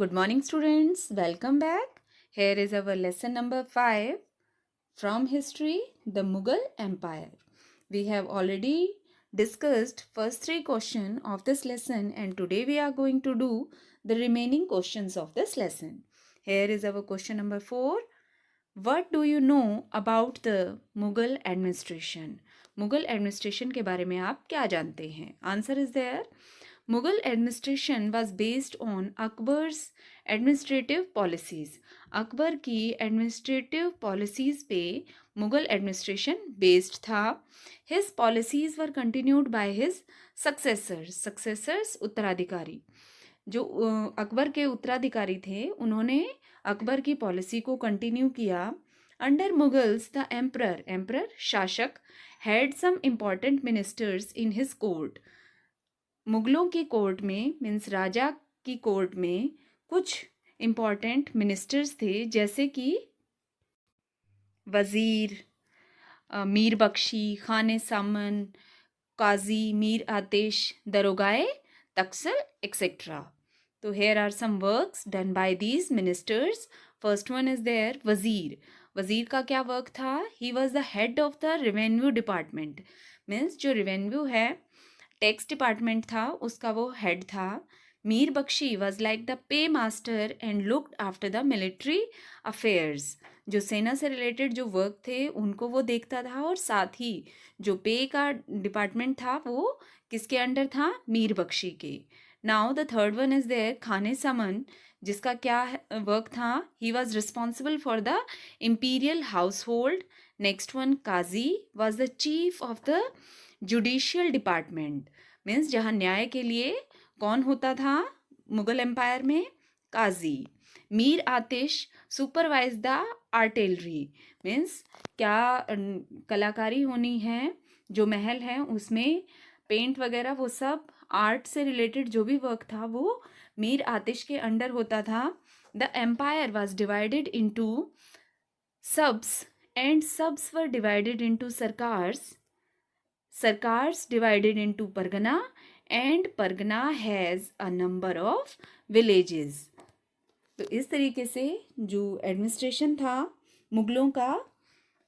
Good morning, students. Welcome back. Here is our lesson number 5 from history, the Mughal Empire. We have already discussed first 3 questions of this lesson, and today we are going to do the remaining questions of this lesson. Here is our question number 4. What do you know about the Mughal administration? Mughal administration के बारे में आप क्या जानते हैं? Answer is there. Mughal administration was based on Akbar's administrative policies. Akbar की administrative policies पे Mughal administration based था. His policies were continued by his successors. Successors उत्तराधिकारी. जो अकबर के उत्तराधिकारी थे उन्होंने अकबर की पॉलिसी को कंटिन्यू किया. अंडर मुगल्स द एम्परर शासक had some important ministers in his court. मुगलों की कोर्ट में मीन्स राजा की कोर्ट में कुछ इम्पॉर्टेंट मिनिस्टर्स थे, जैसे कि वज़ीर, मीर बख्शी, खाने सामन, काजी, मीर आतिश, दरोगाए तक्सल एक्सेट्रा. तो here are some works done by these ministers. First one is there wazir. वज़ीर का क्या वर्क था? He was the head of the revenue department. Means जो रेवेन्यू है, टैक्स डिपार्टमेंट था, उसका वो हेड था. Mir Bakhshi was like the pay master and looked after the military affairs. जो सेना से रिलेटेड जो वर्क थे उनको वो देखता था, और साथ ही जो पे का डिपार्टमेंट था वो किसके अंडर था? मीर बख्शी के. Now the third one is there Khane Saman, जिसका क्या वर्क था? He was responsible for the imperial household. Next one qazi was the chief of the judicial department. Means जहाँ न्याय के लिए कौन होता था मुगल एम्पायर में? काजी. मीर आतिश सुपरवाइज द आर्टिलरी. मीन्स क्या कलाकारी होनी है, जो महल है उसमें पेंट वगैरह वो सब आर्ट से रिलेटेड जो भी वर्क था वो मीर आतिश के अंडर होता था. The empire was divided into subs and subs were divided into sarkars divided into pargana, and pargana has a number of villages. तो इस तरीके से जो एडमिनिस्ट्रेशन था मुगलों का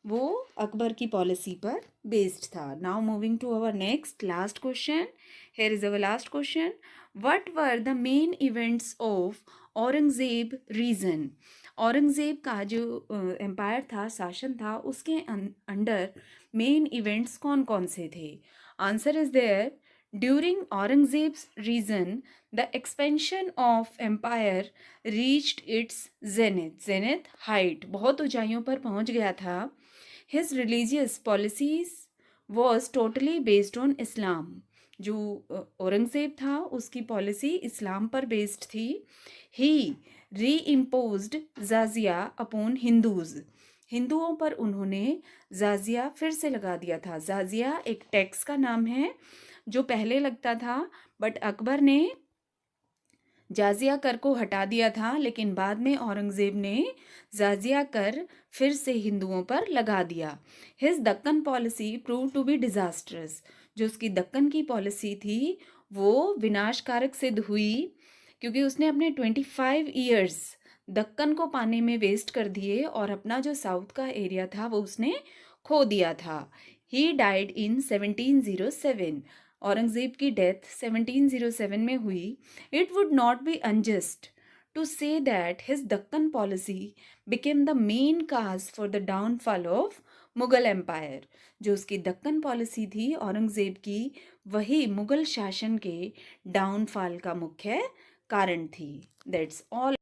वो अकबर की पॉलिसी पर बेस्ड था. Now moving to our next last question. Here is our last question. What were the main events of Aurangzeb reign? Aurangzeb का जो एम्पायर था, शासन था, उसके अंडर मेन इवेंट्स कौन कौन से थे? Answer is there. During Aurangzeb's reign the expansion of empire reached its zenith height. बहुत ऊंचाइयों पर पहुंच गया था. His religious policies was totally based on Islam. जो औरंगजेब था उसकी पॉलिसी इस्लाम पर बेस्ड थी. He reimposed jizya upon Hindus. हिंदुओं पर उन्होंने जाजिया फिर से लगा दिया था. जाजिया एक टैक्स का नाम है जो पहले लगता था, बट अकबर ने जाजिया कर को हटा दिया था, लेकिन बाद में औरंगजेब ने जाजिया कर फिर से हिंदुओं पर लगा दिया. His Deccan policy prove to be disasters. जो उसकी दक्कन की पॉलिसी थी वो विनाशकारक सिद्ध हुई, क्योंकि उसने अपने 25 ईयर्स दक्कन को पाने में वेस्ट कर दिए और अपना जो साउथ का एरिया था वो उसने खो दिया था. He died in 1707. औरंगजेब की डेथ 1707 में हुई. It would not be unjust to say that his Deccan policy became the main cause for the downfall of Mughal empire. जो उसकी दक्कन पॉलिसी थी औरंगजेब की, वही मुगल शासन के डाउनफॉल का मुख्य कारण थी. That's all.